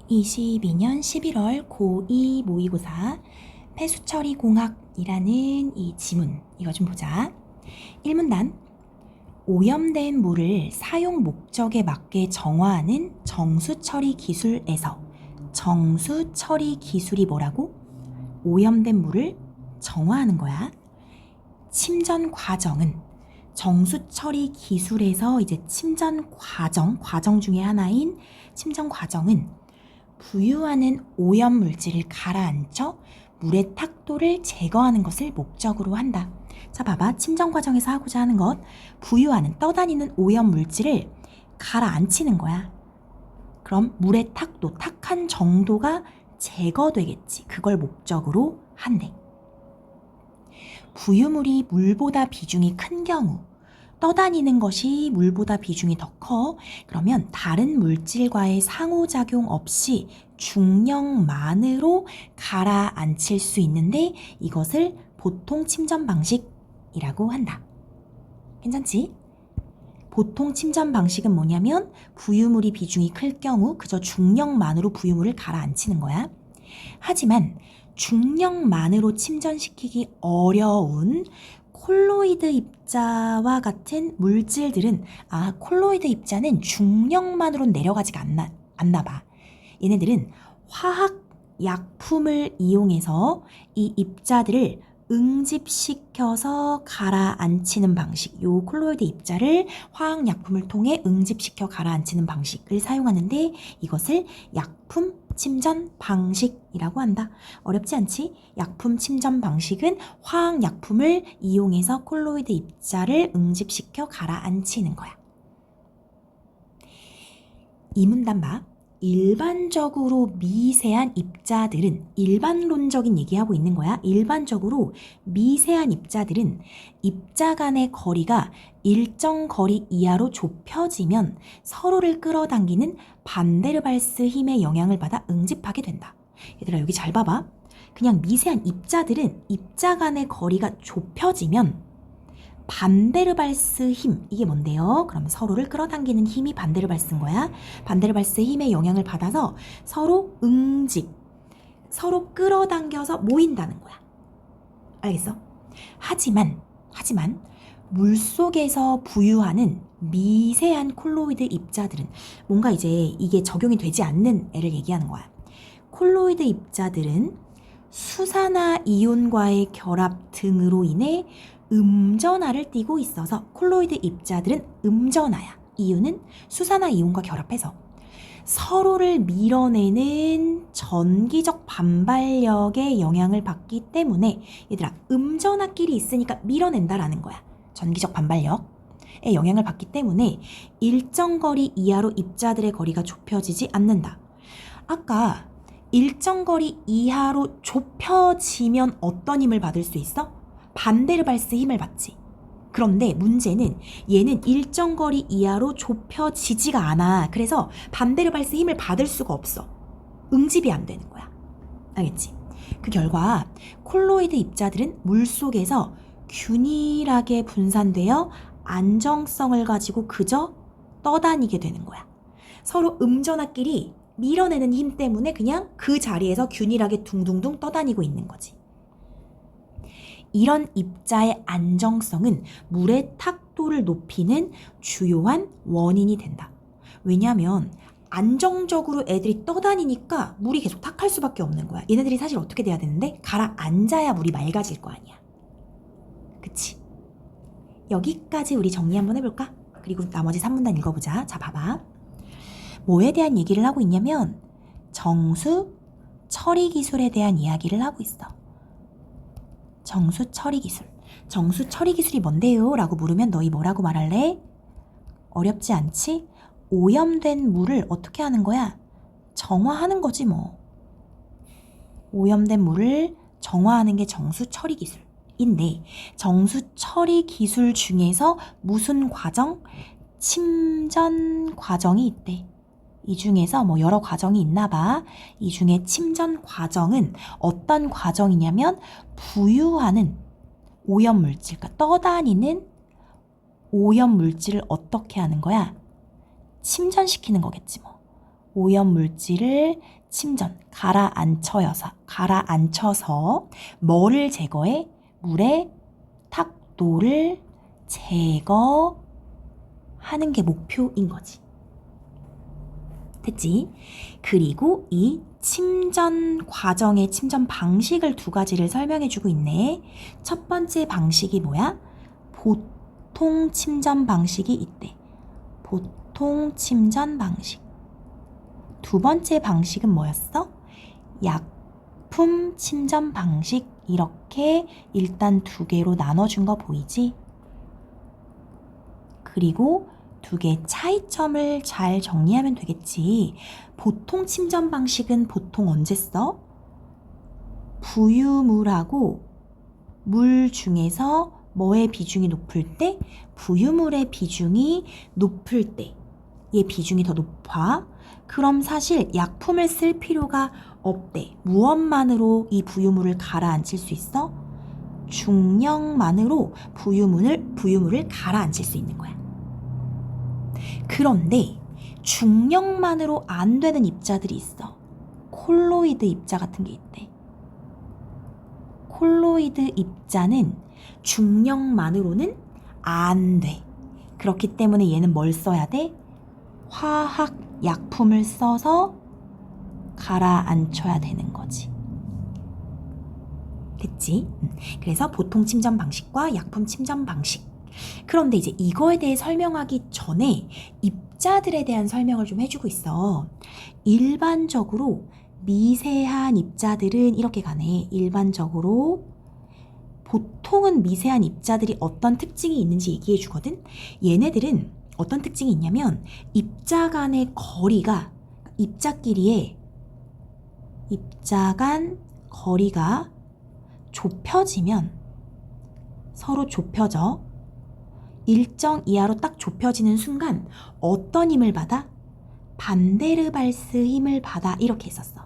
2022년 11월 고2 모의고사 폐수처리공학이라는 이 지문, 이거 좀 보자. 1문단, 오염된 물을 사용 목적에 맞게 정화하는 정수처리 기술에서, 정수처리 기술이 뭐라고? 오염된 물을 정화하는 거야. 침전 과정은, 정수처리 기술에서 이제 침전 과정 중에 하나인 침전 과정은 부유하는 오염물질을 가라앉혀 물의 탁도를 제거하는 것을 목적으로 한다. 자, 봐봐. 침전 과정에서 하고자 하는 것, 부유하는, 떠다니는 오염물질을 가라앉히는 거야. 그럼 물의 탁도, 탁한 정도가 제거되겠지. 그걸 목적으로 한대. 부유물이 물보다 비중이 큰 경우, 떠다니는 것이 물보다 비중이 더 커. 그러면 다른 물질과의 상호작용 없이 중력만으로 가라앉힐 수 있는데 이것을 보통 침전 방식이라고 한다. 괜찮지? 보통 침전 방식은 뭐냐면 부유물이 비중이 클 경우 그저 중력만으로 부유물을 가라앉히는 거야. 하지만 중력만으로 침전시키기 어려운 콜로이드 입자와 같은 물질들은, 콜로이드 입자는 중력만으로 내려가지가 않나 봐. 얘네들은 화학 약품을 이용해서 이 입자들을 응집시켜서 가라앉히는 방식, 요 콜로이드 입자를 화학 약품을 통해 응집시켜 가라앉히는 방식을 사용하는데 이것을 약품 침전 방식이라고 한다. 어렵지 않지? 약품 침전 방식은 화학 약품을 이용해서 콜로이드 입자를 응집시켜 가라앉히는 거야. 이 문단 봐. 일반적으로 미세한 입자들은, 일반론적인 얘기하고 있는 거야. 일반적으로 미세한 입자들은 입자 간의 거리가 일정 거리 이하로 좁혀지면 서로를 끌어당기는 반데르발스 힘의 영향을 받아 응집하게 된다. 얘들아, 여기 잘 봐봐. 그냥 미세한 입자들은 입자 간의 거리가 좁혀지면 반데르발스 힘, 이게 뭔데요? 그러면 서로를 끌어당기는 힘이 반데르발스인 거야. 반데르발스 힘의 영향을 받아서 서로 응집, 서로 끌어당겨서 모인다는 거야. 알겠어? 하지만 물속에서 부유하는 미세한 콜로이드 입자들은, 뭔가 이제 이게 적용이 되지 않는 애를 얘기하는 거야. 콜로이드 입자들은 수산화 이온과의 결합 등으로 인해 음전하를 띠고 있어서, 콜로이드 입자들은 음전하야. 이유는 수산화 이온과 결합해서 서로를 밀어내는 전기적 반발력의 영향을 받기 때문에, 얘들아, 음전하끼리 있으니까 밀어낸다라는 거야. 전기적 반발력의 영향을 받기 때문에 일정 거리 이하로 입자들의 거리가 좁혀지지 않는다. 아까 일정 거리 이하로 좁혀지면 어떤 힘을 받을 수 있어? 반데르발스 힘을 받지. 그런데 문제는 얘는 일정 거리 이하로 좁혀지지가 않아. 그래서 반데르발스 힘을 받을 수가 없어. 응집이 안 되는 거야. 알겠지? 그 결과 콜로이드 입자들은 물속에서 균일하게 분산되어 안정성을 가지고 그저 떠다니게 되는 거야. 서로 음전하끼리 밀어내는 힘 때문에 그냥 그 자리에서 균일하게 둥둥둥 떠다니고 있는 거지. 이런 입자의 안정성은 물의 탁도를 높이는 주요한 원인이 된다. 왜냐하면 안정적으로 애들이 떠다니니까 물이 계속 탁할 수밖에 없는 거야. 얘네들이 사실 어떻게 돼야 되는데? 가라앉아야 물이 맑아질 거 아니야. 그치? 여기까지 우리 정리 한번 해볼까? 그리고 나머지 3문단 읽어보자. 자, 봐봐. 뭐에 대한 얘기를 하고 있냐면 정수 처리 기술에 대한 이야기를 하고 있어. 정수 처리 기술. 정수 처리 기술이 뭔데요? 라고 물으면 너희 뭐라고 말할래? 어렵지 않지? 오염된 물을 어떻게 하는 거야? 정화하는 거지 뭐. 오염된 물을 정화하는 게 정수 처리 기술인데, 정수 처리 기술 중에서 무슨 과정? 침전 과정이 있대. 이 중에서 뭐 여러 과정이 있나 봐. 이 중에 침전 과정은 어떤 과정이냐면 부유하는 오염물질, 그러니까 떠다니는 오염물질을 어떻게 하는 거야? 침전시키는 거겠지 뭐. 오염물질을 가라앉혀서 뭐를 제거해? 물의 탁도를 제거하는 게 목표인 거지. 됐지? 그리고 이 침전 과정의 침전 방식을 두 가지를 설명해주고 있네. 첫 번째 방식이 뭐야? 보통 침전 방식이 있대. 보통 침전 방식. 두 번째 방식은 뭐였어? 약품 침전 방식. 이렇게 일단 두 개로 나눠준 거 보이지? 그리고 두 개의 차이점을 잘 정리하면 되겠지. 보통 침전 방식은 보통 언제 써? 부유물하고 물 중에서 뭐의 비중이 높을 때? 부유물의 비중이 높을 때. 얘 비중이 더 높아. 그럼 사실 약품을 쓸 필요가 없대. 무엇만으로 이 부유물을 가라앉힐 수 있어? 중력만으로 부유물을 가라앉힐 수 있는 거야. 그런데 중력만으로 안 되는 입자들이 있어. 콜로이드 입자 같은 게 있대. 콜로이드 입자는 중력만으로는 안 돼. 그렇기 때문에 얘는 뭘 써야 돼? 화학 약품을 써서 가라앉혀야 되는 거지. 됐지? 그래서 보통 침전 방식과 약품 침전 방식. 그런데 이제 이거에 대해 설명하기 전에 입자들에 대한 설명을 좀 해주고 있어. 일반적으로 미세한 입자들은 이렇게 가네. 일반적으로 보통은 미세한 입자들이 어떤 특징이 있는지 얘기해 주거든. 얘네들은 어떤 특징이 있냐면 입자 간의 거리가 입자 간 거리가 좁혀지면 서로 좁혀져. 일정 이하로 딱 좁혀지는 순간 어떤 힘을 받아? 반데르발스 힘을 받아. 이렇게 했었어.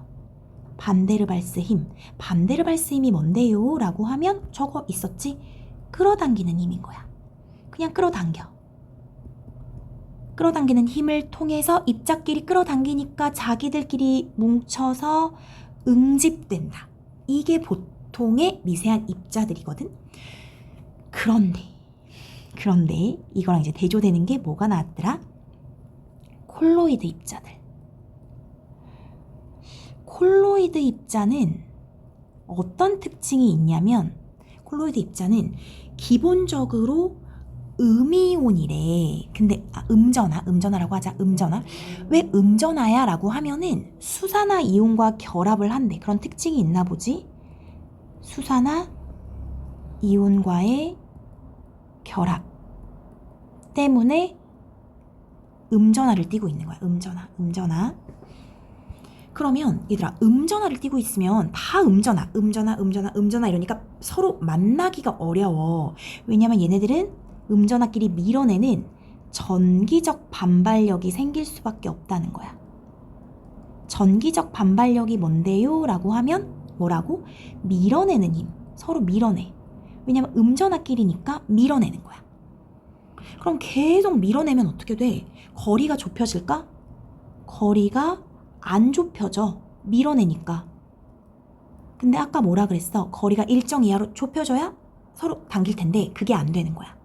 반데르발스 힘. 반데르발스 힘이 뭔데요? 라고 하면 저거 있었지? 끌어당기는 힘인 거야. 그냥 끌어당기는 힘을 통해서 입자끼리 끌어당기니까 자기들끼리 뭉쳐서 응집된다. 이게 보통의 미세한 입자들이거든. 그런데 이거랑 이제 대조되는 게 뭐가 나왔더라? 콜로이드 입자들. 콜로이드 입자는 어떤 특징이 있냐면 콜로이드 입자는 기본적으로 음이온이래. 근데 음전하라고 하자. 음전하. 왜 음전하야? 라고 하면은 수산화 이온과 결합을 한대. 그런 특징이 있나 보지? 수산화 이온과의 결합 때문에 음전하를 띠고 있는 거야. 음전하. 그러면 얘들아, 음전하를 띠고 있으면 다 음전하 이러니까 서로 만나기가 어려워. 왜냐면 얘네들은 음전하끼리 밀어내는 전기적 반발력이 생길 수밖에 없다는 거야. 전기적 반발력이 뭔데요? 라고 하면 뭐라고? 밀어내는 힘. 서로 밀어내. 왜냐면 음전하끼리니까 밀어내는 거야. 그럼 계속 밀어내면 어떻게 돼? 거리가 좁혀질까? 거리가 안 좁혀져. 밀어내니까. 근데 아까 뭐라 그랬어? 거리가 일정 이하로 좁혀져야 서로 당길 텐데 그게 안 되는 거야.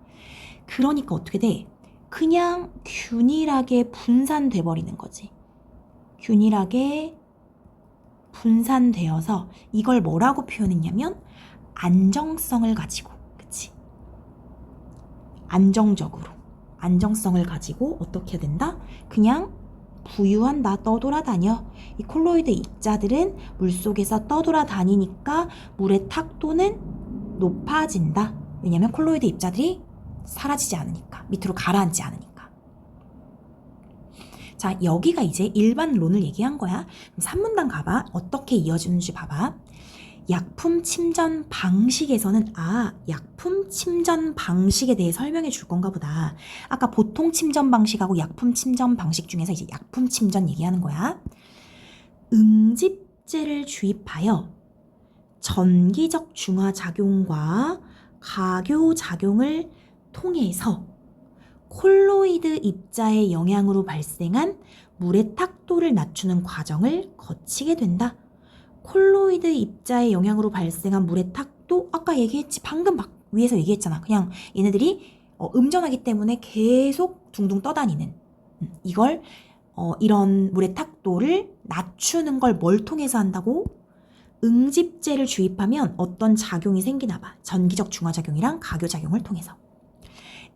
그러니까 어떻게 돼? 그냥 균일하게 분산돼 버리는 거지. 균일하게 분산되어서 이걸 뭐라고 표현했냐면 안정성을 가지고, 그치? 안정성을 가지고 어떻게 해야 된다? 그냥 부유한다, 떠돌아다녀. 이 콜로이드 입자들은 물속에서 떠돌아다니니까 물의 탁도는 높아진다. 왜냐면 콜로이드 입자들이 사라지지 않으니까, 밑으로 가라앉지 않으니까. 자, 여기가 이제 일반론을 얘기한 거야. 산문단 가봐. 어떻게 이어지는지 봐봐. 약품 침전 방식에서는 약품 침전 방식에 대해 설명해 줄 건가 보다. 아까 보통 침전 방식하고 약품 침전 방식 중에서 이제 약품 침전 얘기하는 거야. 응집제를 주입하여 전기적 중화작용과 가교작용을 통해서 콜로이드 입자의 영향으로 발생한 물의 탁도를 낮추는 과정을 거치게 된다. 콜로이드 입자의 영향으로 발생한 물의 탁도, 아까 얘기했지. 방금 막 위에서 얘기했잖아. 그냥 얘네들이 음전하기 때문에 계속 둥둥 떠다니는, 이걸 이런 물의 탁도를 낮추는 걸 뭘 통해서 한다고? 응집제를 주입하면 어떤 작용이 생기나 봐. 전기적 중화작용이랑 가교작용을 통해서.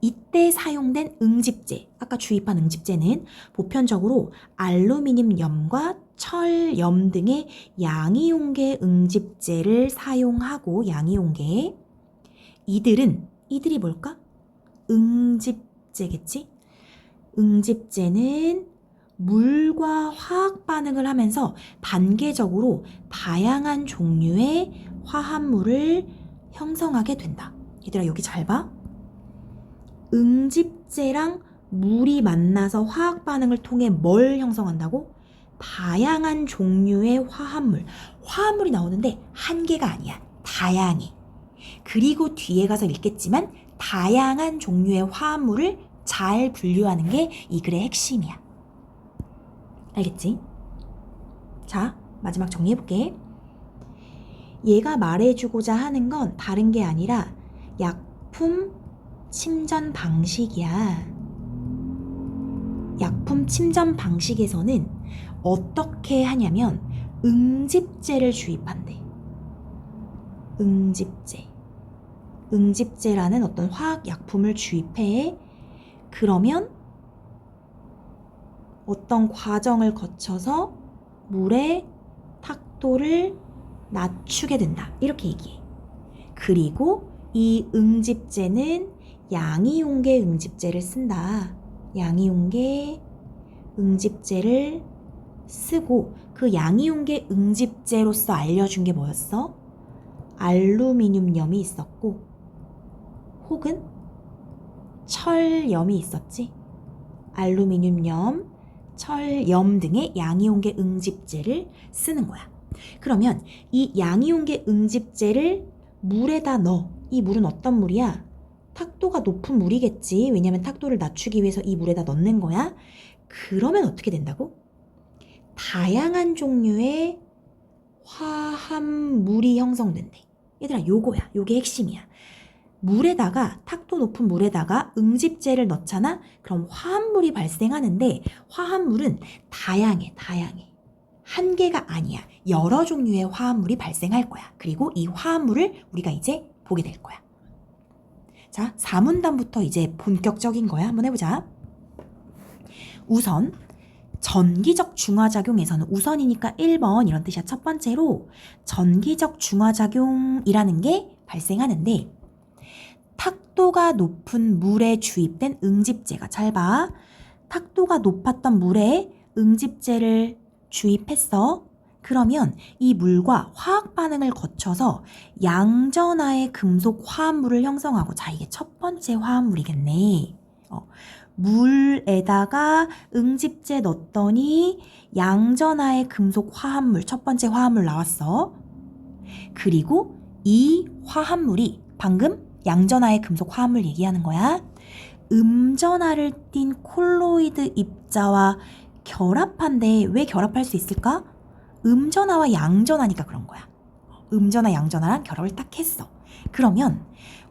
이때 사용된 응집제, 아까 주입한 응집제는 보편적으로 알루미늄염과 철염 등의 양이용계 응집제를 사용하고, 양이용계, 이들이 뭘까? 응집제겠지? 응집제는 물과 화학 반응을 하면서 단계적으로 다양한 종류의 화합물을 형성하게 된다. 얘들아, 여기 잘 봐. 응집제랑 물이 만나서 화학 반응을 통해 뭘 형성한다고? 다양한 종류의 화합물. 화합물이 나오는데 한 개가 아니야. 다양해. 그리고 뒤에 가서 읽겠지만 다양한 종류의 화합물을 잘 분류하는 게 이 글의 핵심이야. 알겠지? 자, 마지막 정리해볼게. 얘가 말해주고자 하는 건 다른 게 아니라 약품 침전 방식이야. 약품 침전 방식에서는 어떻게 하냐면 응집제를 주입한대. 응집제라는 어떤 화학 약품을 주입해. 그러면 어떤 과정을 거쳐서 물의 탁도를 낮추게 된다. 이렇게 얘기해. 그리고 이 응집제는 양이용계 응집제를 쓴다. 양이용계 응집제를 쓰고, 그 양이용계 응집제로서 알려준 게 뭐였어? 알루미늄염이 있었고, 혹은 철염이 있었지. 알루미늄염, 철염 등의 양이용계 응집제를 쓰는 거야. 그러면 이 양이용계 응집제를 물에다 넣어. 이 물은 어떤 물이야? 탁도가 높은 물이겠지. 왜냐면 탁도를 낮추기 위해서 이 물에다 넣는 거야. 그러면 어떻게 된다고? 다양한 종류의 화합물이 형성된대. 얘들아, 요거야. 요게 핵심이야. 물에다가, 탁도 높은 물에다가 응집제를 넣잖아? 그럼 화합물이 발생하는데 화합물은 다양해. 한 개가 아니야. 여러 종류의 화합물이 발생할 거야. 그리고 이 화합물을 우리가 이제 보게 될 거야. 자, 4문단부터 이제 본격적인 거야. 한번 해보자. 우선 전기적 중화작용에서는, 우선이니까 1번 이런 뜻이야. 첫 번째로 전기적 중화작용이라는 게 발생하는데, 탁도가 높은 물에 주입된 응집제가, 잘 봐. 탁도가 높았던 물에 응집제를 주입했어. 그러면 이 물과 화학 반응을 거쳐서 양전하의 금속 화합물을 형성하고, 자, 이게 첫 번째 화합물이겠네. 물에다가 응집제 넣었더니 양전하의 금속 화합물, 첫 번째 화합물 나왔어. 그리고 이 화합물이, 방금 양전하의 금속 화합물 얘기하는 거야. 음전하를 띤 콜로이드 입자와 결합한데, 왜 결합할 수 있을까? 음전하와 양전하니까 그런 거야. 음전하, 양전하랑 결합을 딱 했어. 그러면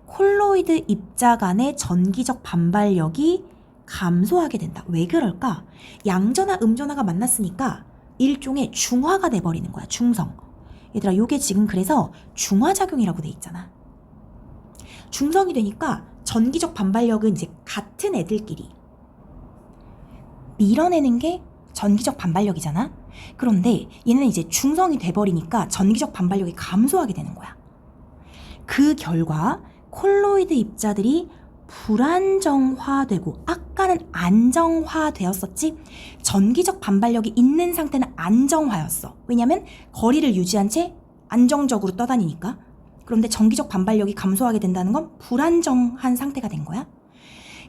콜로이드 입자 간의 전기적 반발력이 감소하게 된다. 왜 그럴까? 양전하, 음전하가 만났으니까 일종의 중화가 돼버리는 거야. 중성. 얘들아, 요게 지금 그래서 중화작용이라고 돼 있잖아. 중성이 되니까 전기적 반발력은 이제 같은 애들끼리 밀어내는 게 전기적 반발력이잖아. 그런데 얘는 이제 중성이 돼버리니까 전기적 반발력이 감소하게 되는 거야. 그 결과 콜로이드 입자들이 불안정화되고, 아까는 안정화되었었지? 전기적 반발력이 있는 상태는 안정화였어. 왜냐면 거리를 유지한 채 안정적으로 떠다니니까. 그런데 전기적 반발력이 감소하게 된다는 건 불안정한 상태가 된 거야.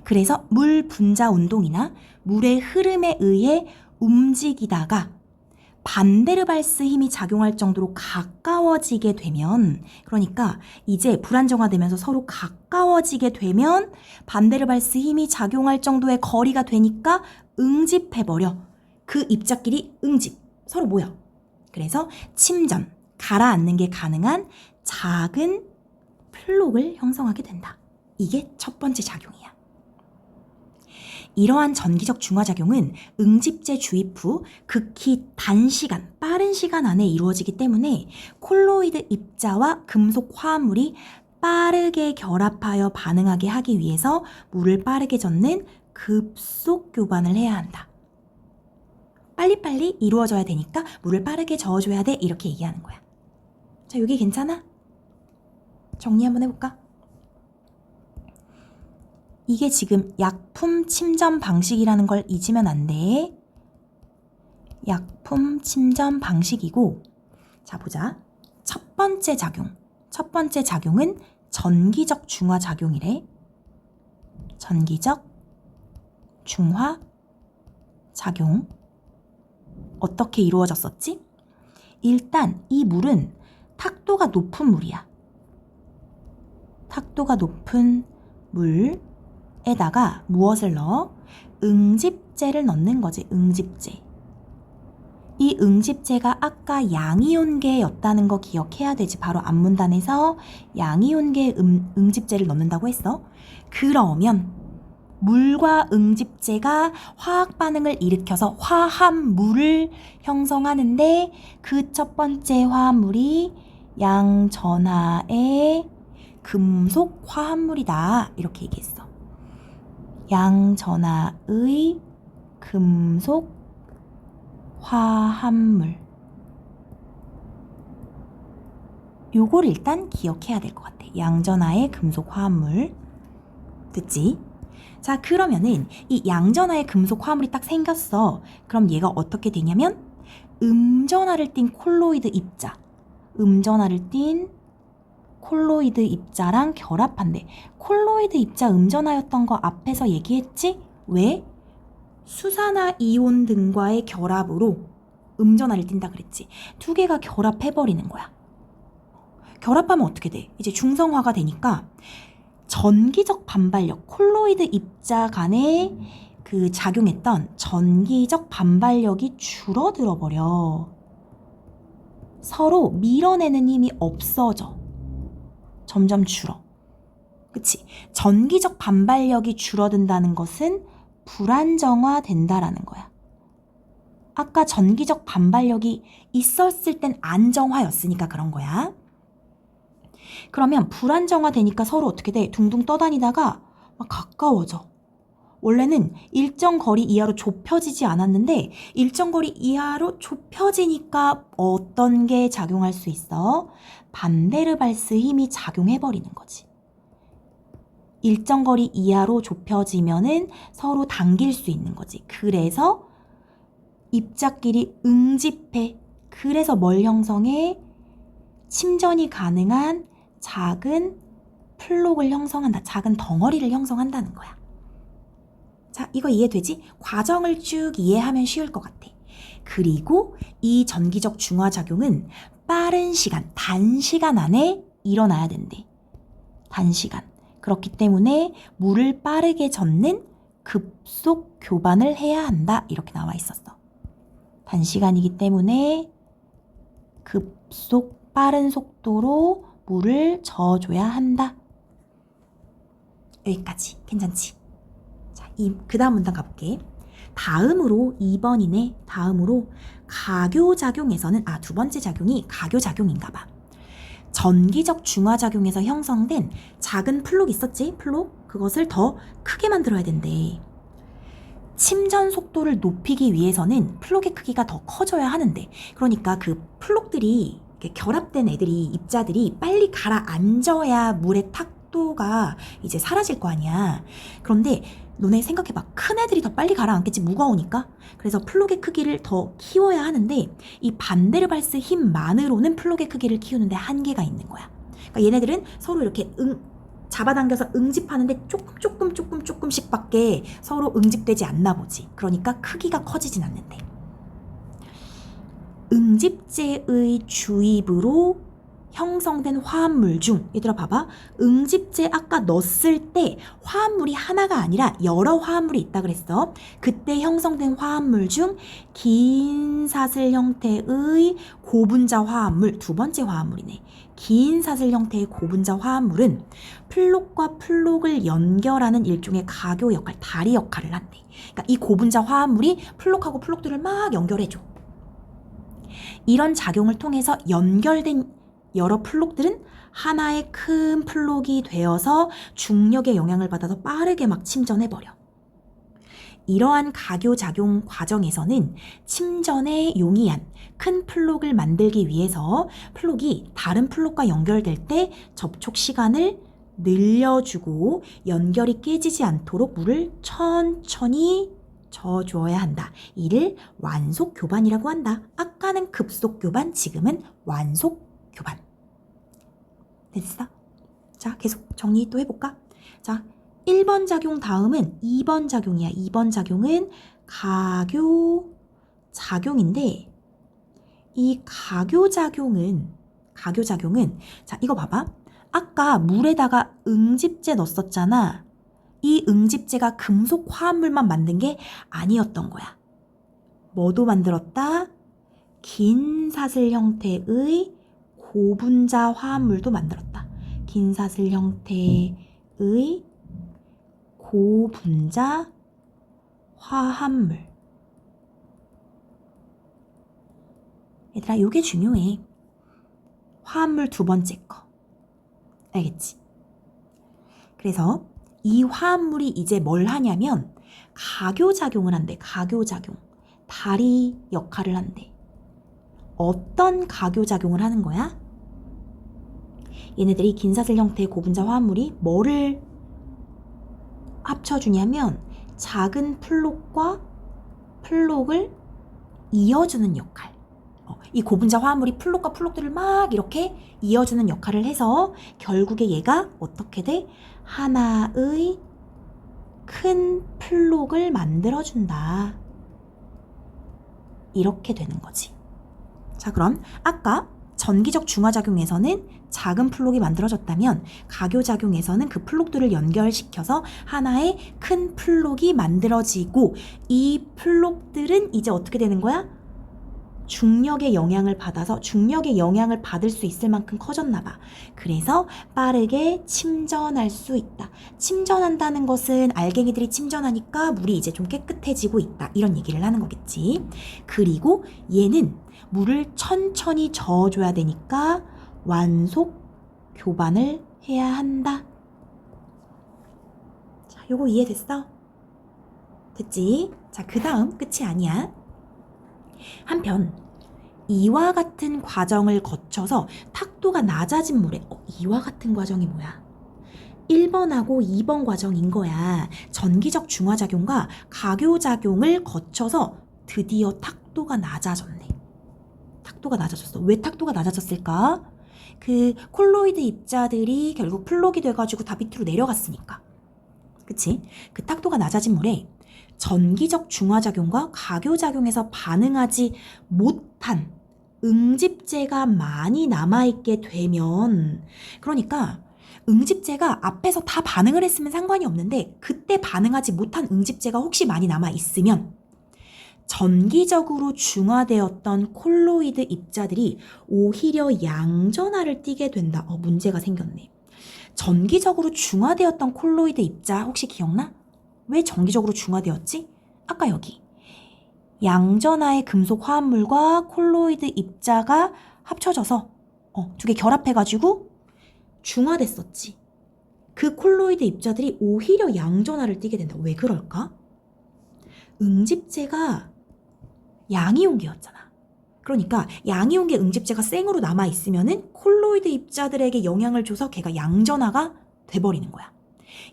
그래서 물 분자 운동이나 물의 흐름에 의해 움직이다가 반데르발스 힘이 작용할 정도로 가까워지게 되면, 그러니까 이제 불안정화되면서 서로 가까워지게 되면 반데르발스 힘이 작용할 정도의 거리가 되니까 응집해버려. 그 입자끼리 응집, 서로 모여. 그래서 침전, 가라앉는 게 가능한 작은 플록을 형성하게 된다. 이게 첫 번째 작용이야. 이러한 전기적 중화작용은 응집제 주입 후 극히 단시간, 빠른 시간 안에 이루어지기 때문에 콜로이드 입자와 금속 화합물이 빠르게 결합하여 반응하게 하기 위해서 물을 빠르게 젓는 급속 교반을 해야 한다. 빨리빨리 이루어져야 되니까 물을 빠르게 저어줘야 돼, 이렇게 얘기하는 거야. 자, 여기 괜찮아? 정리 한번 해볼까? 이게 지금 약품 침전 방식이라는 걸 잊으면 안 돼. 약품 침전 방식이고, 자 보자. 첫 번째 작용은 전기적 중화 작용이래. 전기적 중화 작용. 어떻게 이루어졌었지? 일단 이 물은 탁도가 높은 물이야. 탁도가 높은 물에다가 무엇을 넣어? 응집제를 넣는 거지. 응집제. 이 응집제가 아까 양이온계였다는 거 기억해야 되지. 바로 앞문단에서 양이온계 응집제를 넣는다고 했어. 그러면 물과 응집제가 화학 반응을 일으켜서 화합물을 형성하는데 그 첫 번째 화합물이 양전하의 금속 화합물이다. 이렇게 얘기했어. 양전하의 금속 화합물. 요걸 일단 기억해야 될 것 같아. 양전하의 금속 화합물. 됐지? 자, 그러면은 이 양전하의 금속 화합물이 딱 생겼어. 그럼 얘가 어떻게 되냐면 음전하를 띤 콜로이드 입자. 음전하를 띤 콜로이드 입자랑 결합한대. 콜로이드 입자 음전하였던 거 앞에서 얘기했지? 왜? 수산화 이온 등과의 결합으로 음전하를 띈다 그랬지. 두 개가 결합해버리는 거야. 결합하면 어떻게 돼? 이제 중성화가 되니까 전기적 반발력, 콜로이드 입자 간에 그 작용했던 전기적 반발력이 줄어들어 버려. 서로 밀어내는 힘이 없어져. 점점 줄어. 그치? 전기적 반발력이 줄어든다는 것은 불안정화된다라는 거야. 아까 전기적 반발력이 있었을 땐 안정화였으니까 그런 거야. 그러면 불안정화되니까 서로 어떻게 돼? 둥둥 떠다니다가 막 가까워져. 원래는 일정 거리 이하로 좁혀지지 않았는데 일정 거리 이하로 좁혀지니까 어떤 게 작용할 수 있어? 반데르발스 힘이 작용해버리는 거지. 일정 거리 이하로 좁혀지면은 서로 당길 수 있는 거지. 그래서 입자끼리 응집해. 그래서 뭘 형성해? 침전이 가능한 작은 플록을 형성한다. 작은 덩어리를 형성한다는 거야. 자, 이거 이해되지? 과정을 쭉 이해하면 쉬울 것 같아. 그리고 이 전기적 중화작용은 빠른 시간, 단시간 안에 일어나야 된대. 단시간. 그렇기 때문에 물을 빠르게 젓는 급속 교반을 해야 한다. 이렇게 나와 있었어. 단시간이기 때문에 급속 빠른 속도로 물을 저어줘야 한다. 여기까지. 괜찮지? 자, 그 다음 문단 가볼게. 다음으로 2번이네. 다음으로 가교작용에서는 두 번째 작용이 가교작용인가 봐. 전기적 중화작용에서 형성된 작은 플록 있었지? 플록? 그것을 더 크게 만들어야 된대. 침전 속도를 높이기 위해서는 플록의 크기가 더 커져야 하는데, 그러니까 그 플록들이 결합된 애들이, 입자들이 빨리 가라앉아야 물의 탁도가 이제 사라질 거 아니야. 그런데 너네 생각해봐. 큰 애들이 더 빨리 가라앉겠지, 무거우니까. 그래서 플록의 크기를 더 키워야 하는데 이 반데르발스 힘만으로는 플록의 크기를 키우는데 한계가 있는 거야. 그러니까 얘네들은 서로 이렇게 잡아당겨서 응집하는데 조금씩 밖에 서로 응집되지 않나 보지. 그러니까 크기가 커지진 않는데. 응집제의 주입으로 형성된 화합물 중, 얘들아 봐봐, 응집제 아까 넣었을 때 화합물이 하나가 아니라 여러 화합물이 있다 그랬어. 그때 형성된 화합물 중 긴 사슬 형태의 고분자 화합물, 두 번째 화합물이네. 긴 사슬 형태의 고분자 화합물은 플록과 플록을 연결하는 일종의 가교 역할, 다리 역할을 한대. 그러니까 이 고분자 화합물이 플록하고 플록들을 막 연결해줘. 이런 작용을 통해서 연결된 여러 플록들은 하나의 큰 플록이 되어서 중력의 영향을 받아서 빠르게 막 침전해버려. 이러한 가교작용 과정에서는 침전에 용이한 큰 플록을 만들기 위해서 플록이 다른 플록과 연결될 때 접촉 시간을 늘려주고 연결이 깨지지 않도록 물을 천천히 저어줘야 한다. 이를 완속교반이라고 한다. 아까는 급속교반, 지금은 완속교반. 됐어? 자, 계속 정리 또 해볼까? 자, 1번 작용 다음은 2번 작용이야. 2번 작용은 가교작용인데 이 가교작용은 자, 이거 봐봐. 아까 물에다가 응집제 넣었었잖아. 이 응집제가 금속 화합물만 만든 게 아니었던 거야. 뭐도 만들었다? 긴 사슬 형태의 고분자 화합물도 만들었다. 긴 사슬 형태의 고분자 화합물. 얘들아, 요게 중요해. 화합물 두 번째 거. 알겠지? 그래서 이 화합물이 이제 뭘 하냐면 가교작용을 한대. 가교작용. 다리 역할을 한대. 어떤 가교작용을 하는 거야? 얘네들이 긴 사슬 형태의 고분자 화합물이 뭐를 합쳐주냐면 작은 플록과 플록을 이어주는 역할. 이 고분자 화합물이 플록과 플록들을 막 이렇게 이어주는 역할을 해서 결국에 얘가 어떻게 돼? 하나의 큰 플록을 만들어준다. 이렇게 되는 거지. 자, 그럼 아까 전기적 중화작용에서는 작은 플록이 만들어졌다면 가교작용에서는 그 플록들을 연결시켜서 하나의 큰 플록이 만들어지고 이 플록들은 이제 어떻게 되는 거야? 중력의 영향을 받아서 중력의 영향을 받을 수 있을 만큼 커졌나 봐. 그래서 빠르게 침전할 수 있다. 침전한다는 것은 알갱이들이 침전하니까 물이 이제 좀 깨끗해지고 있다. 이런 얘기를 하는 거겠지. 그리고 얘는 물을 천천히 저어줘야 되니까 완속 교반을 해야 한다. 자, 요거 이해됐어? 됐지? 자, 그 다음 끝이 아니야. 한편 이와 같은 과정을 거쳐서 탁도가 낮아진 물에 이와 같은 과정이 뭐야? 1번하고 2번 과정인 거야. 전기적 중화작용과 가교작용을 거쳐서 드디어 탁도가 낮아졌네. 탁도가 낮아졌어. 왜 탁도가 낮아졌을까? 그 콜로이드 입자들이 결국 플록이 돼가지고 다 밑으로 내려갔으니까. 그치? 그 탁도가 낮아진 물에 전기적 중화작용과 가교작용에서 반응하지 못한 응집제가 많이 남아있게 되면, 그러니까 응집제가 앞에서 다 반응을 했으면 상관이 없는데 그때 반응하지 못한 응집제가 혹시 많이 남아있으면 전기적으로 중화되었던 콜로이드 입자들이 오히려 양전하를 띠게 된다. 문제가 생겼네. 전기적으로 중화되었던 콜로이드 입자 혹시 기억나? 왜 전기적으로 중화되었지? 아까 여기 양전하의 금속 화합물과 콜로이드 입자가 합쳐져서 두 개 결합해가지고 중화됐었지. 그 콜로이드 입자들이 오히려 양전하를 띠게 된다. 왜 그럴까? 응집제가 양이온계였잖아. 그러니까 양이온계 응집제가 생으로 남아있으면은 콜로이드 입자들에게 영향을 줘서 걔가 양전하가 돼버리는 거야.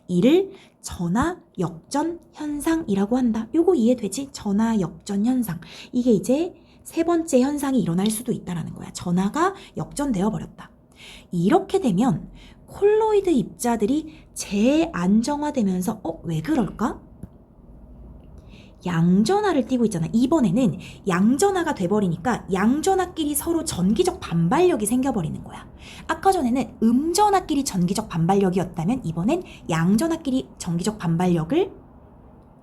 이를 전하 역전 현상이라고 한다. 요거 이해되지? 전하 역전 현상. 이게 이제 세 번째 현상이 일어날 수도 있다라는 거야. 전하가 역전되어 버렸다. 이렇게 되면 콜로이드 입자들이 재안정화되면서 왜 그럴까? 양전하를 띠고 있잖아. 이번에는 양전하가 돼버리니까 양전하끼리 서로 전기적 반발력이 생겨버리는 거야. 아까 전에는 음전하끼리 전기적 반발력이었다면 이번엔 양전하끼리 전기적 반발력을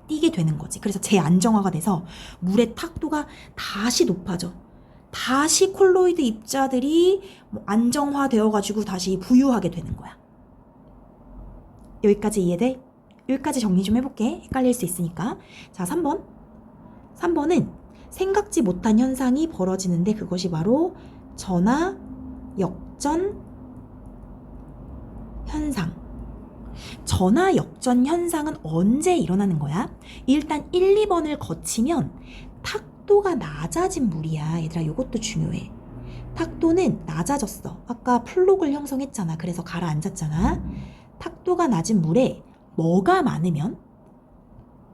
띠게 되는 거지. 그래서 재안정화가 돼서 물의 탁도가 다시 높아져. 다시 콜로이드 입자들이 안정화되어가지고 다시 부유하게 되는 거야. 여기까지 이해돼? 여기까지 정리 좀 해볼게. 헷갈릴 수 있으니까. 자, 3번. 3번은 생각지 못한 현상이 벌어지는데 그것이 바로 전하 역전 현상. 전하 역전 현상은 언제 일어나는 거야? 일단 1, 2번을 거치면 탁도가 낮아진 물이야. 얘들아, 이것도 중요해. 탁도는 낮아졌어. 아까 플록을 형성했잖아. 그래서 가라앉았잖아. 탁도가 낮은 물에 뭐가 많으면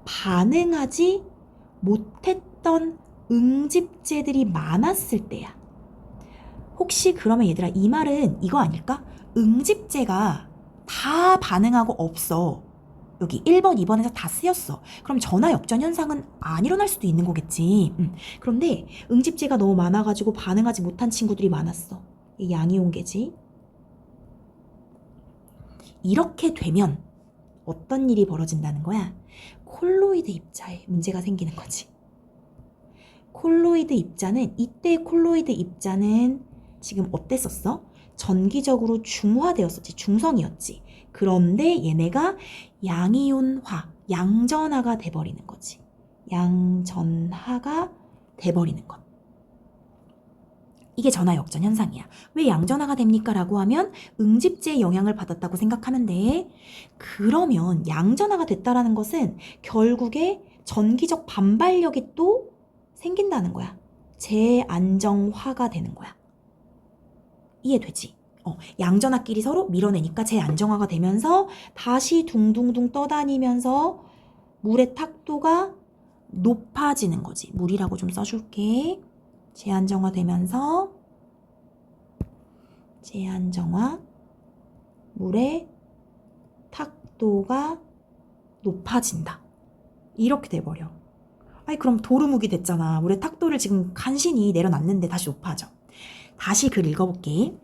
반응하지 못했던 응집제들이 많았을 때야. 혹시 그러면 얘들아, 이 말은 이거 아닐까? 응집제가 다 반응하고 없어. 여기 1번, 2번에서 다 쓰였어. 그럼 전하 역전 현상은 안 일어날 수도 있는 거겠지. 그런데 응집제가 너무 많아가지고 반응하지 못한 친구들이 많았어. 이 양이온계지. 이렇게 되면 어떤 일이 벌어진다는 거야? 콜로이드 입자에 문제가 생기는 거지. 콜로이드 입자는, 이때 콜로이드 입자는 지금 어땠었어? 전기적으로 중화되었었지. 중성이었지. 그런데 얘네가 양이온화, 양전하가 돼버리는 거지. 양전하가 돼버리는 것. 이게 전하 역전 현상이야. 왜 양전하가 됩니까? 라고 하면 응집제의 영향을 받았다고 생각하면 돼. 그러면 양전하가 됐다라는 것은 결국에 전기적 반발력이 또 생긴다는 거야. 재안정화가 되는 거야. 이해되지? 양전하끼리 서로 밀어내니까 재안정화가 되면서 다시 둥둥둥 떠다니면서 물의 탁도가 높아지는 거지. 물이라고 좀 써줄게. 재안정화 되면서 재안정화, 물의 탁도가 높아진다. 이렇게 돼버려. 아니 그럼 도루묵이 됐잖아. 물의 탁도를 지금 간신히 내려놨는데 다시 높아져. 다시 글 읽어볼게.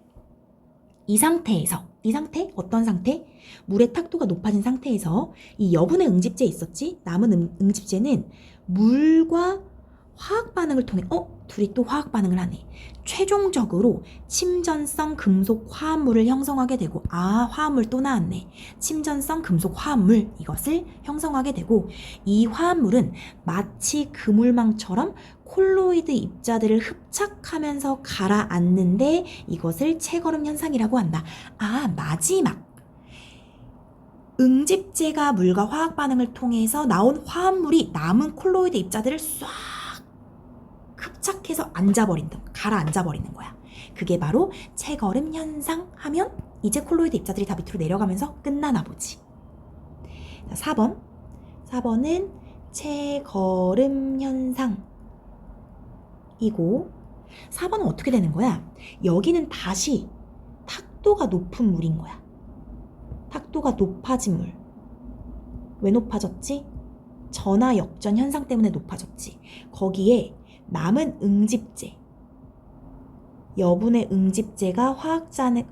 이 상태 어떤 상태? 물의 탁도가 높아진 상태에서 이 여분의 응집제 있었지? 남은 응집제는 물과 화학 반응을 통해 둘이 또 화학 반응을 하네. 최종적으로 침전성 금속 화합물을 형성하게 되고, 화합물 또 나왔네. 침전성 금속 화합물, 이것을 형성하게 되고, 이 화합물은 마치 그물망처럼 콜로이드 입자들을 흡착하면서 가라앉는데 이것을 채걸음 현상이라고 한다. 마지막 응집제가 물과 화학 반응을 통해서 나온 화합물이 남은 콜로이드 입자들을 싹 흡착해서 가라앉아버리는 거야. 그게 바로 채걸음 현상 하면 이제 콜로이드 입자들이 다 밑으로 내려가면서 끝나나 보지. 4번은 채걸음 현상이고, 4번은 어떻게 되는 거야? 여기는 다시 탁도가 높은 물인 거야. 탁도가 높아진 물. 왜 높아졌지? 전하 역전 현상 때문에 높아졌지. 거기에 남은 응집제, 여분의 응집제가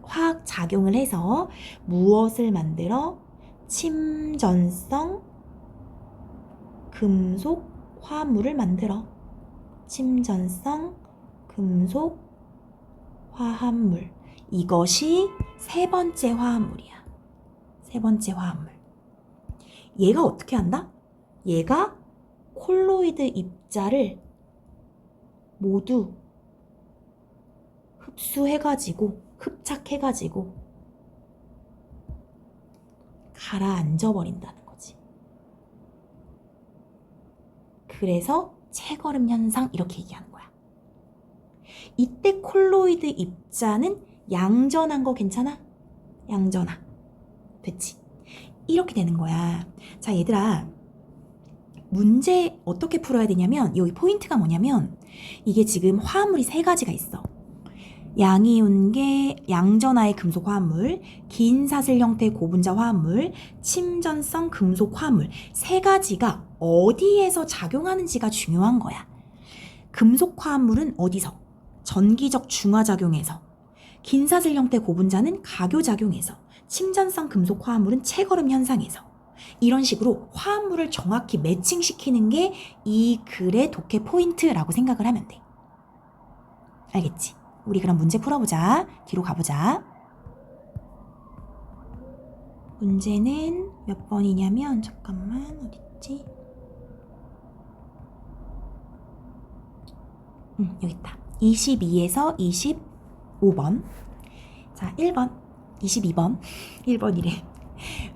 화학작용을 해서 무엇을 만들어? 침전성 금속 화합물을 만들어. 침전성 금속 화합물. 이것이 세 번째 화합물이야. 세 번째 화합물. 얘가 어떻게 한다? 얘가 콜로이드 입자를 모두 흡착해가지고 가라앉아버린다는 거지. 그래서 채걸음 현상 이렇게 얘기하는 거야. 이때 콜로이드 입자는 양전한 거 괜찮아? 양전하. 됐지? 이렇게 되는 거야. 자, 얘들아. 문제 어떻게 풀어야 되냐면, 여기 포인트가 뭐냐면, 이게 지금 화합물이 세 가지가 있어. 양이온계, 양전하의 금속 화합물, 긴 사슬 형태의 고분자 화합물, 침전성 금속 화합물. 세 가지가 어디에서 작용하는지가 중요한 거야. 금속 화합물은 어디서? 전기적 중화작용에서. 긴사슬 형태 고분자는 가교작용에서. 침전성 금속 화합물은 채걸음 현상에서. 이런 식으로 화합물을 정확히 매칭시키는 게 이 글의 독해 포인트라고 생각을 하면 돼. 알겠지? 우리 그럼 문제 풀어보자. 뒤로 가보자. 문제는 몇 번이냐면 잠깐만 어딨지? 여기 있다. 22에서 25번. 자, 1번, 22번, 1번이래.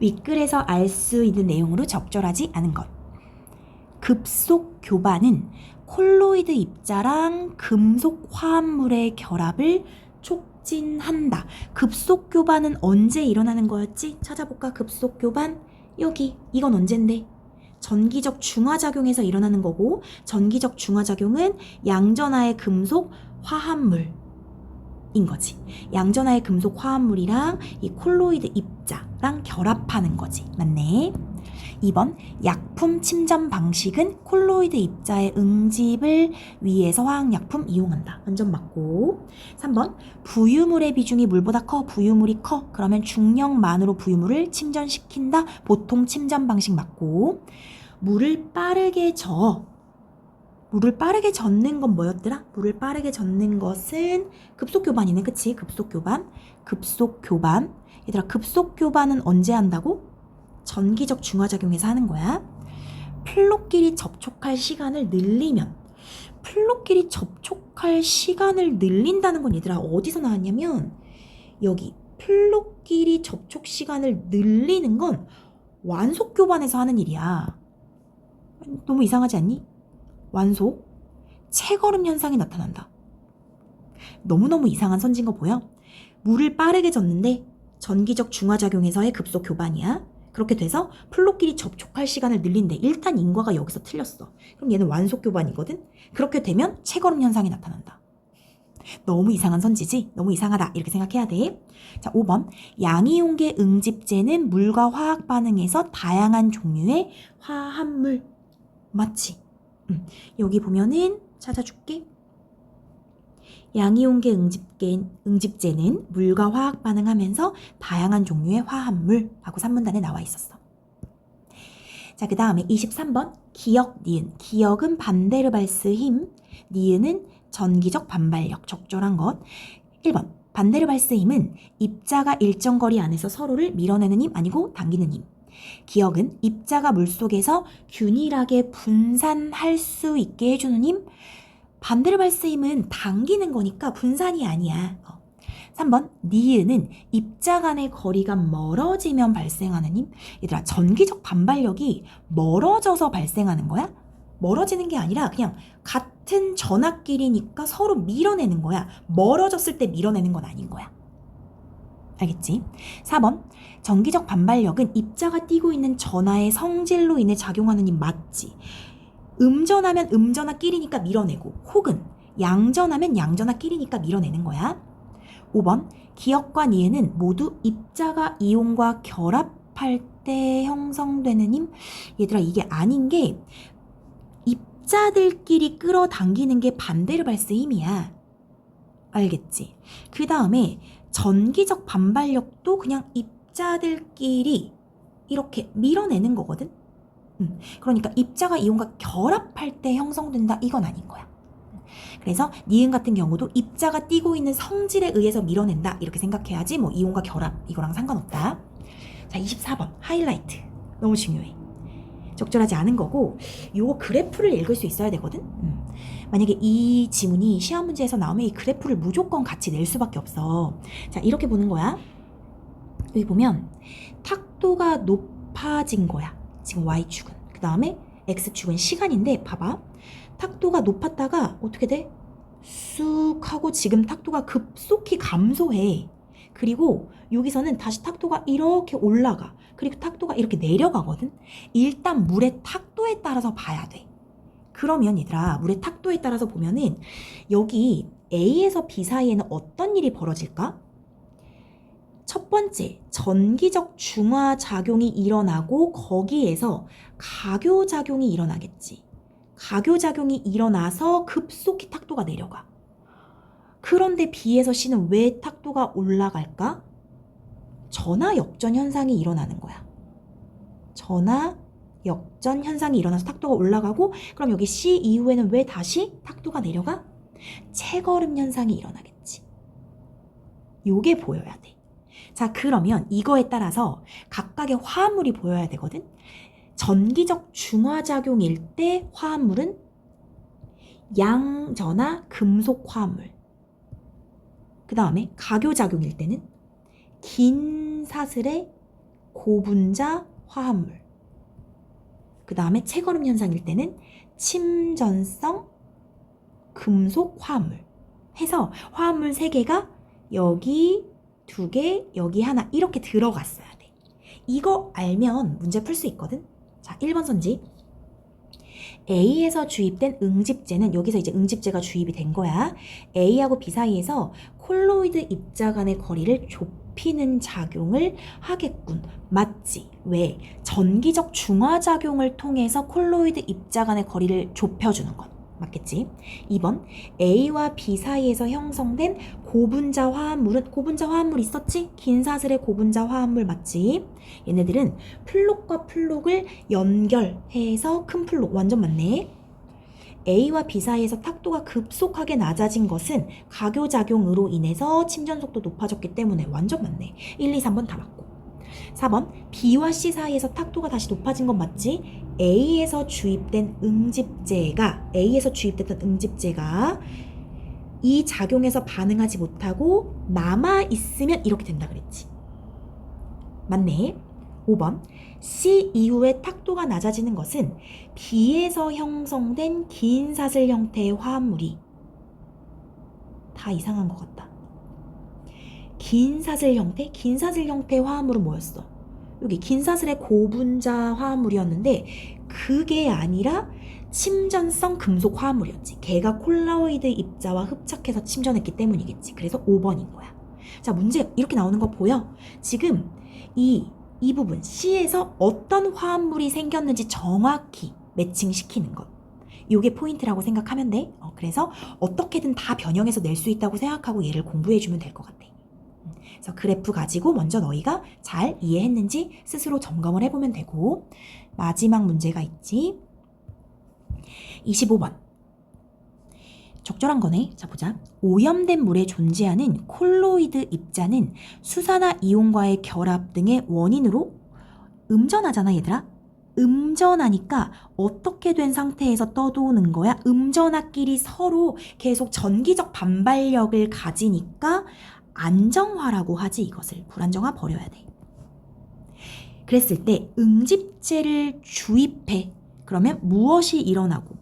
윗글에서 알 수 있는 내용으로 적절하지 않은 것. 급속 교반은 콜로이드 입자랑 금속 화합물의 결합을 촉진한다. 급속 교반은 언제 일어나는 거였지? 찾아볼까? 급속 교반. 여기. 이건 언젠데? 전기적 중화작용에서 일어나는 거고, 전기적 중화작용은 양전하의 금속 화합물인 거지. 양전하의 금속 화합물이랑 이 콜로이드 입자랑 결합하는 거지. 맞네. 2번, 약품 침전 방식은 콜로이드 입자의 응집을 위해서 화학약품 이용한다. 완전 맞고. 3번, 부유물의 비중이 물보다 커. 부유물이 커. 그러면 중력만으로 부유물을 침전시킨다. 보통 침전 방식 맞고. 물을 빠르게 저어. 물을 빠르게 젓는 건 뭐였더라? 물을 빠르게 젓는 것은 급속교반이네. 그치? 급속교반. 급속교반. 얘들아, 급속교반은 언제 한다고? 전기적 중화작용에서 하는 거야. 플롯끼리 접촉할 시간을 늘리면, 플롯끼리 접촉할 시간을 늘린다는 건 얘들아 어디서 나왔냐면 여기 플롯끼리 접촉 시간을 늘리는 건 완속교반에서 하는 일이야. 너무 이상하지 않니? 완속, 채걸음 현상이 나타난다. 너무너무 이상한 선지인 거 보여? 물을 빠르게 젓는데 전기적 중화작용에서의 급속 교반이야. 그렇게 돼서 플롯끼리 접촉할 시간을 늘린대. 일단 인과가 여기서 틀렸어. 그럼 얘는 완속 교반이거든? 그렇게 되면 채걸음 현상이 나타난다. 너무 이상한 선지지? 너무 이상하다. 이렇게 생각해야 돼. 자, 5번. 양이온계 응집제는 물과 화학 반응에서 다양한 종류의 화합물. 맞지? 여기 보면은 찾아줄게. 양이온계 응집제는 물과 화학 반응하면서 다양한 종류의 화합물 하고 산문단에 나와 있었어. 자, 그 다음에 23번 기역, 니은. 기역은 반데르발스 힘, 니은은 전기적 반발력, 적절한 것. 1번 반데르발스 힘은 입자가 일정 거리 안에서 서로를 밀어내는 힘 아니고 당기는 힘. 기역은 입자가 물속에서 균일하게 분산할 수 있게 해주는 힘. 반데르발스 힘은 당기는 거니까 분산이 아니야. 3번 니은은 입자 간의 거리가 멀어지면 발생하는 힘. 얘들아, 전기적 반발력이 멀어져서 발생하는 거야? 멀어지는 게 아니라 그냥 같은 전압끼리니까 서로 밀어내는 거야. 멀어졌을 때 밀어내는 건 아닌 거야. 알겠지? 4번 전기적 반발력은 입자가 띄고 있는 전하의 성질로 인해 작용하는 힘 맞지? 음전하면 음전하끼리니까 밀어내고, 혹은 양전하면 양전하끼리니까 밀어내는 거야. 5번 기역과 니은은 모두 입자가 이온과 결합할 때 형성되는 힘. 얘들아, 이게 아닌 게 입자들끼리 끌어당기는 게 반데르발스 힘이야. 알겠지? 그 다음에 전기적 반발력도 그냥 입자들끼리 이렇게 밀어내는 거거든. 그러니까 입자가 이온과 결합할 때 형성된다, 이건 아닌 거야. 그래서 니은 같은 경우도 입자가 띄고 있는 성질에 의해서 밀어낸다, 이렇게 생각해야지 뭐 이온과 결합 이거랑 상관없다. 자, 24번 하이라이트. 너무 중요해. 적절하지 않은 거고, 요거 그래프를 읽을 수 있어야 되거든. 만약에 이 지문이 시험 문제에서 나오면 이 그래프를 무조건 같이 낼 수밖에 없어. 자, 이렇게 보는 거야. 여기 보면 탁도가 높아진 거야. 지금 Y축은. 그 다음에 X축은 시간인데, 봐봐. 탁도가 높았다가 어떻게 돼? 쑥 하고 지금 탁도가 급속히 감소해. 그리고 여기서는 다시 탁도가 이렇게 올라가. 그리고 탁도가 이렇게 내려가거든. 일단 물의 탁도에 따라서 봐야 돼. 그러면 얘들아, 물의 탁도에 따라서 보면은 여기 A에서 B 사이에는 어떤 일이 벌어질까? 첫 첫 번째, 전기적 중화작용이 일어나고 거기에서 가교작용이 일어나겠지. 가교작용이 일어나서 급속히 탁도가 내려가. 그런데 B에서 C는 왜 탁도가 올라갈까? 전하 역전 현상이 일어나는 거야. 전하 역전 현상이 일어나서 탁도가 올라가고, 그럼 여기 C 이후에는 왜 다시 탁도가 내려가? 채걸음 현상이 일어나겠지. 요게 보여야 돼. 자, 그러면 이거에 따라서 각각의 화합물이 보여야 되거든. 전기적 중화작용일 때 화합물은 양전하 금속 화합물. 그 다음에 가교작용일 때는 긴 사슬의 고분자 화합물. 그 다음에 채걸음 현상일 때는 침전성 금속 화합물. 해서 화합물 3개가 여기 2개, 여기 하나 이렇게 들어갔어야 돼. 이거 알면 문제 풀 수 있거든. 자, 1번 선지. A에서 주입된 응집제는, 여기서 이제 응집제가 주입이 된 거야. A하고 B 사이에서 콜로이드 입자 간의 거리를 좁히는 작용을 하겠군. 맞지? 왜? 전기적 중화작용을 통해서 콜로이드 입자 간의 거리를 좁혀주는 것. 맞겠지? 2번, A와 B 사이에서 형성된 고분자 화합물은, 고분자 화합물 있었지? 긴 사슬의 고분자 화합물 맞지? 얘네들은 플록과 플록을 연결해서 큰 플록, 완전 맞네. A와 B 사이에서 탁도가 급속하게 낮아진 것은 가교작용으로 인해서 침전 속도 높아졌기 때문에 완전 맞네. 1, 2, 3번 다 맞고. 4번, B와 C 사이에서 탁도가 다시 높아진 건 맞지? A에서 주입된 응집제가, A에서 주입됐던 응집제가 이 작용에서 반응하지 못하고 남아있으면 이렇게 된다 그랬지. 맞네. 5번, C 이후에 탁도가 낮아지는 것은 B에서 형성된 긴 사슬 형태의 화합물이, 다 이상한 것 같다. 긴 사슬 형태? 긴 사슬 형태의 화합물은 뭐였어? 여기 긴 사슬의 고분자 화합물이었는데 그게 아니라 침전성 금속 화합물이었지. 걔가 콜로이드 입자와 흡착해서 침전했기 때문이겠지. 그래서 5번인 거야. 자, 문제 이렇게 나오는 거 보여? 지금 이 부분 C에서 어떤 화합물이 생겼는지 정확히 매칭시키는 것. 이게 포인트라고 생각하면 돼. 그래서 어떻게든 다 변형해서 낼 수 있다고 생각하고 얘를 공부해주면 될 것 같아. 그래서 그래프 가지고 먼저 너희가 잘 이해했는지 스스로 점검을 해보면 되고, 마지막 문제가 있지. 25번. 적절한 거네. 자, 보자. 오염된 물에 존재하는 콜로이드 입자는 수산화 이온과의 결합 등의 원인으로 음전하잖아, 얘들아. 음전하니까 어떻게 된 상태에서 떠도는 거야? 음전하끼리 서로 계속 전기적 반발력을 가지니까 안정화라고 하지. 이것을 불안정화 버려야 돼. 그랬을 때 응집제를 주입해. 그러면 무엇이 일어나고?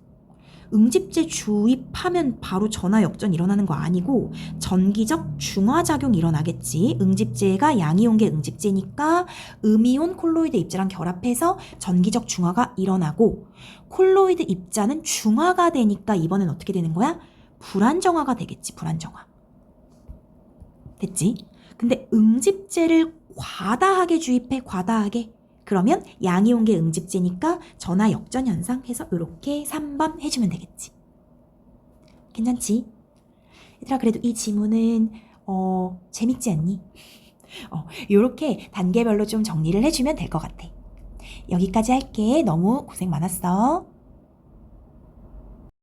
응집제 주입하면 바로 전하 역전 일어나는 거 아니고 전기적 중화작용이 일어나겠지. 응집제가 양이온계 응집제니까 음이온 콜로이드 입자랑 결합해서 전기적 중화가 일어나고, 콜로이드 입자는 중화가 되니까 이번엔 어떻게 되는 거야? 불안정화가 되겠지. 불안정화. 됐지? 근데 응집제를 과다하게 주입해. 과다하게. 그러면 양이온계 응집제니까 전하 역전 현상 해서 이렇게 3번 해주면 되겠지. 괜찮지? 얘들아, 그래도 이 지문은 재밌지 않니? 이렇게 단계별로 좀 정리를 해주면 될 것 같아. 여기까지 할게. 너무 고생 많았어.